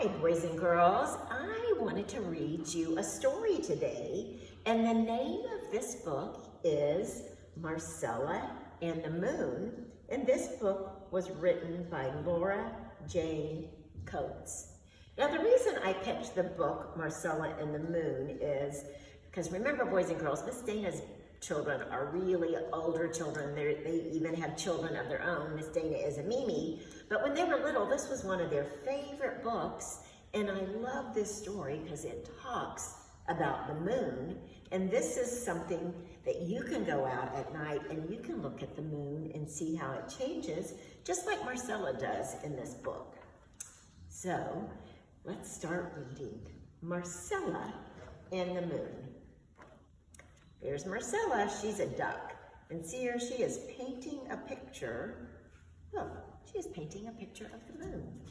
Hi, boys and girls. I wanted to read you a story today, and the name of this book is Marcella and the Moon, and this book was written by Laura Jane Coates. Now, the reason I picked the book Marcella and the Moon is because, remember, boys and girls, Miss Dana's children are really older children. They even have children of their own. Miss Dana is a Mimi. But when they were little, this was one of their favorite books. And I love this story because it talks about the moon. And this is something that you can go out at night and you can look at the moon and see how it changes, just like Marcella does in this book. So let's start reading Marcella and the Moon. There's Marcella, she's a duck, and see her, she is painting a picture. Look, she is painting a picture of the moon.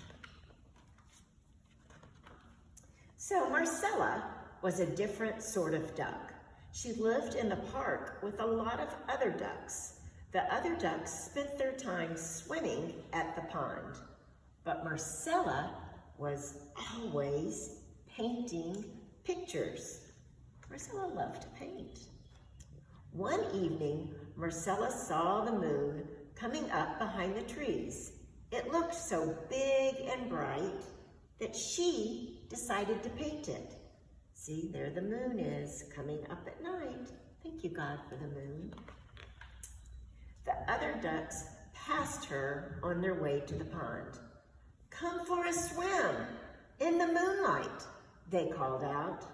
So Marcella was a different sort of duck. She lived in the park with a lot of other ducks. The other ducks spent their time swimming at the pond, but Marcella was always painting pictures. Marcella loved to paint. One evening, Marcella saw the moon coming up behind the trees. It looked so big and bright that she decided to paint it. See, there the moon is coming up at night. Thank you, God, for the moon. The other ducks passed her on their way to the pond. "Come for a swim in the moonlight," they called out.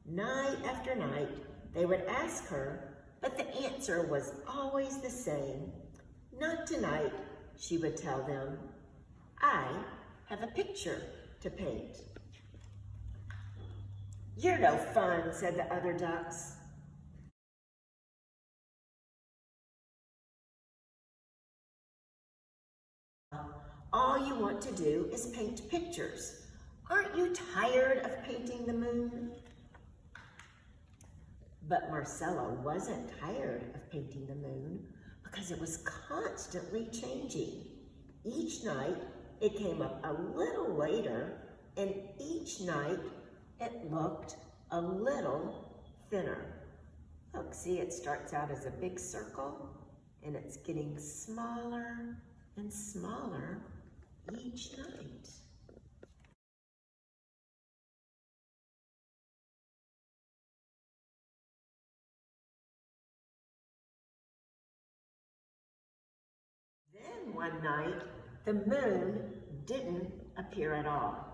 Night after night, they would ask her, but the answer was always the same. "Not tonight," she would tell them. "I have a picture to paint." "You're no fun," said the other ducks. "All you want to do is paint pictures. Aren't you tired of painting the moon?" But Marcella wasn't tired of painting the moon because it was constantly changing. Each night it came up a little later, and each night it looked a little thinner. Look, see, it starts out as a big circle and it's getting smaller and smaller each night. Then one night, the moon didn't appear at all.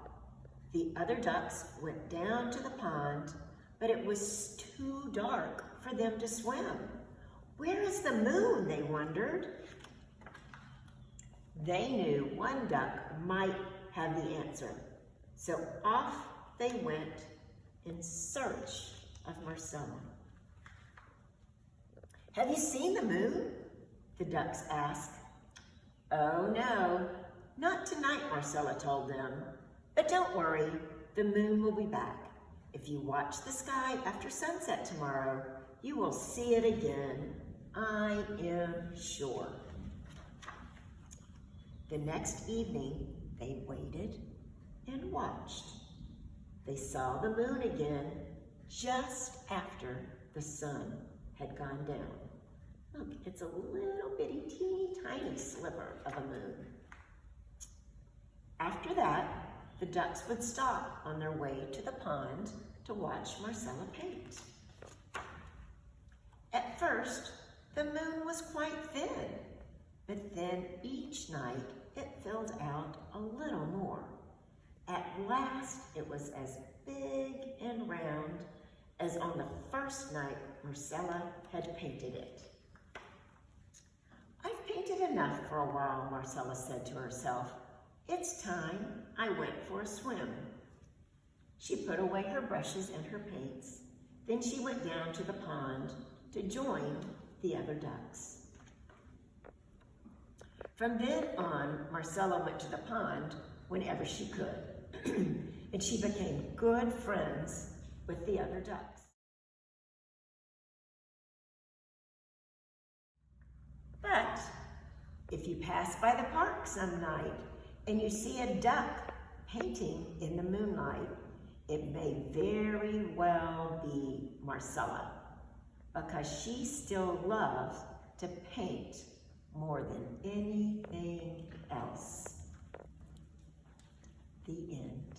The other ducks went down to the pond, but it was too dark for them to swim. Where is the moon, they wondered. They knew one duck might have the answer, so off they went in search of Marcella. "Have you seen the moon?" the ducks asked. "Oh no, not tonight," Marcella told them. "But don't worry, the moon will be back. If you watch the sky after sunset tomorrow, you will see it again. I am sure." The next evening, they waited and watched. They saw the moon again just after the sun had gone down. Look, it's a little bitty, teeny, tiny sliver of a moon. After that, the ducks would stop on their way to the pond to watch Marcella paint. At first, the moon was quite thin, but then each night it filled out a little more. At last, it was as big and round as on the first night Marcella had painted it. "I've painted enough for a while," Marcella said to herself. "It's time I went for a swim." She put away her brushes and her paints. Then she went down to the pond to join the other ducks. From then on, Marcella went to the pond whenever she could, and she became good friends with the other ducks. But if you pass by the park some night and you see a duck painting in the moonlight, it may very well be Marcella, because she still loves to paint more than anything else. The end.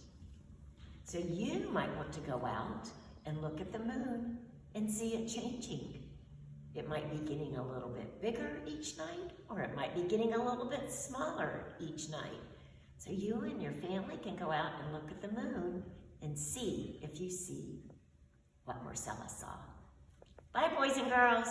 So you might want to go out and look at the moon and see it changing. It might be getting a little bit bigger each night, or it might be getting a little bit smaller each night. So you and your family can go out and look at the moon and see if you see what Marcella saw. Bye, boys and girls.